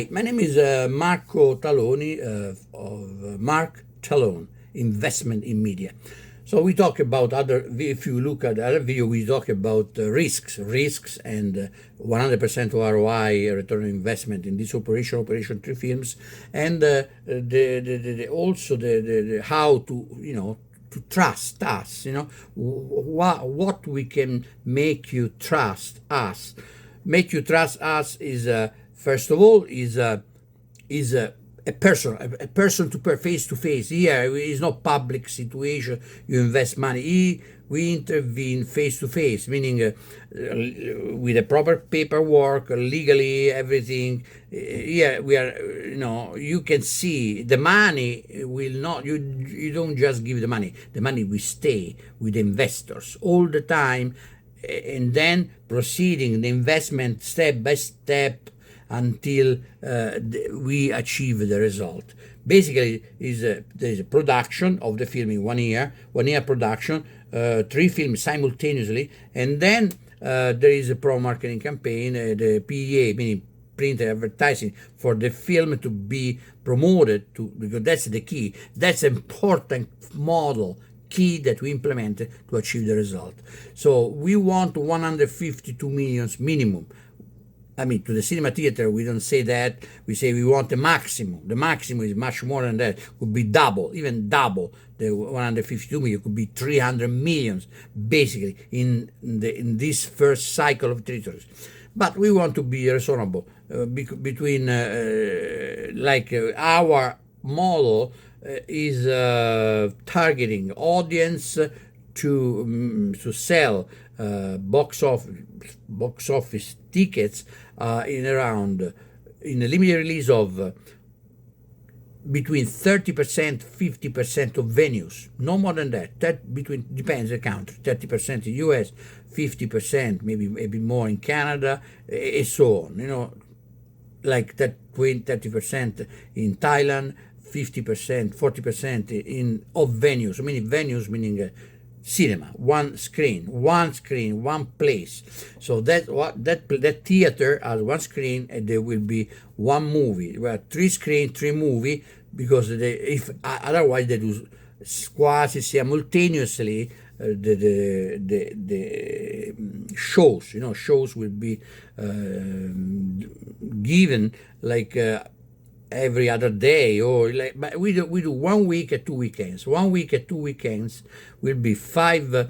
Hi, my name is Marco Taloni of Mark Talone Investment in Media. So we talk about other. If you look at the other video, we talk about risks, and 100% ROI, return on investment in this Operation 3 films, and also the how to to trust us. What we can make you trust us. Make you trust us is first of all is a person, a person face to face. Here is not public situation. You invest money. We intervene face to face, meaning with the proper paperwork, legally, everything. Yeah, we are. You can see the money will not. You don't just give the money. The money will stay with the investors all the time, and then proceeding the investment step by step until we achieve the result. Basically, there is a production of the film in 1 year production, 3 films simultaneously, and then there is a pro marketing campaign, the PEA, meaning print advertising, for the film to be promoted, because that's the key. That's an important model key that we implemented to achieve the result. So we want 152 millions minimum. I mean, to the cinema theater, we don't say that. We say we want the maximum. The maximum is much more than that. Could be double, even double. The 152 million could be 300 millions, basically, in this first cycle of territories. But we want to be reasonable between, our model is targeting audience to sell box office tickets in a limited release of between 30% 50% of venues, no more than that. That depends the country. 30% in US, 50% maybe more in Canada, and so on. Like that 30% in Thailand, 50%, 40% of venues. I mean venues meaning cinema, one screen, one place. So that theater has one screen, and there will be one movie. Well, 3 screen, 3 movie, because if otherwise they do quasi simultaneously the shows. Shows will be given like every other day, or but we do 1 week at 2 weekends. 1 week at 2 weekends will be 5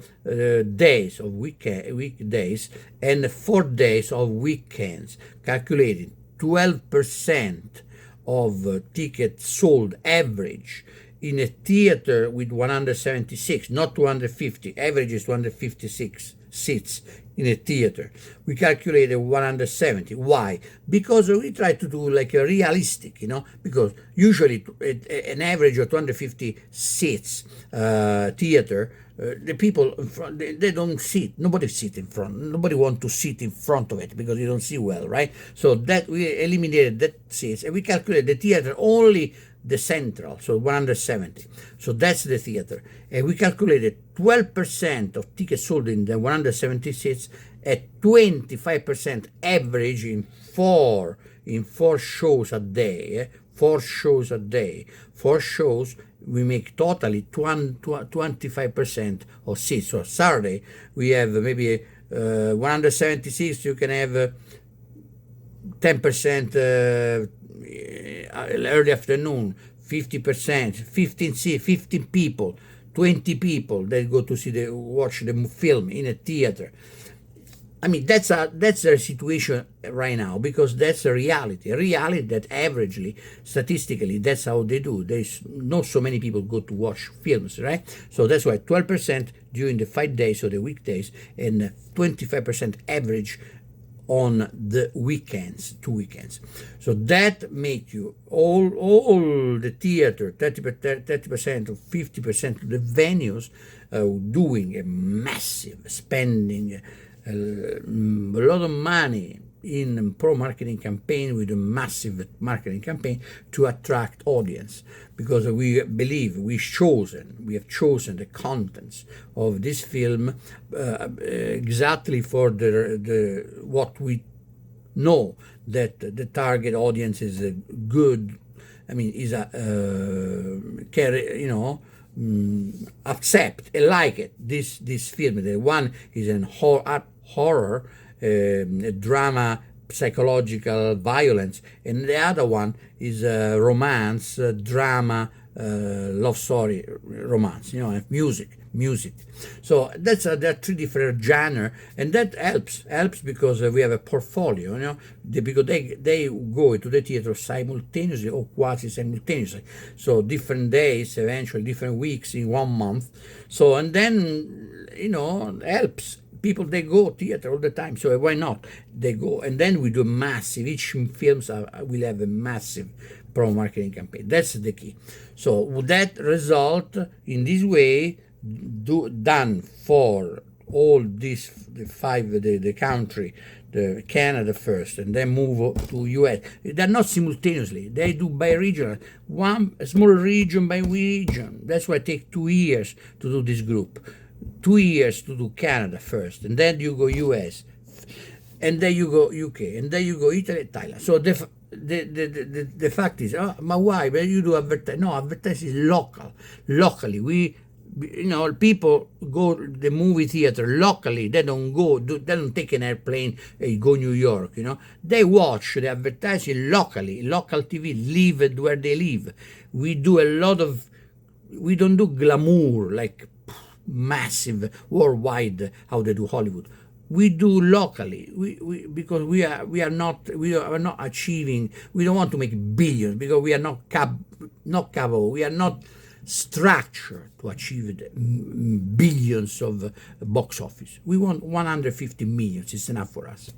days of weekdays and 4 days of weekends, calculating 12% of tickets sold average in a theater with 176, not 250. Average is 256 seats in a theater. We calculated 170. Why? Because we try to do like a realistic, because usually an average of 250 seats theater, the people in front, they don't sit. Nobody sit in front. Nobody want to sit in front of it because you don't see well, right? So that we eliminated that seats, and we calculated the theater only the central, so 170. So that's the theater. And we calculated 12% of tickets sold in the 170 seats at 25% average in four shows a day. 4 shows a day. 4 shows, we make totally 25% of seats. So Saturday, we have maybe 170 seats, you can have 10% early afternoon, 50%, 15 people, 20 people that go to watch the film in a theater. I mean, that's the situation right now, because that's a reality that averagely, statistically, that's how they do. There's not so many people go to watch films, right? So that's why 12% during the 5 days or the weekdays, and 25% average on the weekends, 2 weekends. So that make you all the theater, 30% or 50% of the venues doing a massive spending, a lot of money in pro marketing campaign, with a massive marketing campaign to attract audience, because we believe we have chosen the contents of this film exactly for the what we know that the target audience is a good, I mean, is a carry, accept and like it. This film, the one is an horror, a drama, psychological violence, and the other one is a romance, drama, love story, romance. And music. So there are three different genre, and that helps because we have a portfolio. Because they go to the theater simultaneously or quasi simultaneously. So different days, eventually different weeks in 1 month. So and then helps people, they go theater all the time, so why not they go, and then we do massive, each films will have a massive pro marketing campaign. That's the key. So that result in this way done for all these the country, the Canada first, and then move to US. They're not simultaneously. They do by region, a small region by region. That's why it takes 2 years to do this group. 2 years to do Canada first, and then you go US, and then you go UK, and then you go Italy, Thailand. So the fact is, but why? But you do advertise? No, advertising is locally. People go the movie theater locally. They don't they don't take an airplane and go New York. They watch the advertising locally, local TV, live where they live. We do a lot of. We don't do glamour like massive worldwide how they do Hollywood. We do locally. Because we are not achieving. We don't want to make billions because we are not capable. We are not structured to achieve billions of box office. We want 150 million. It's enough for us.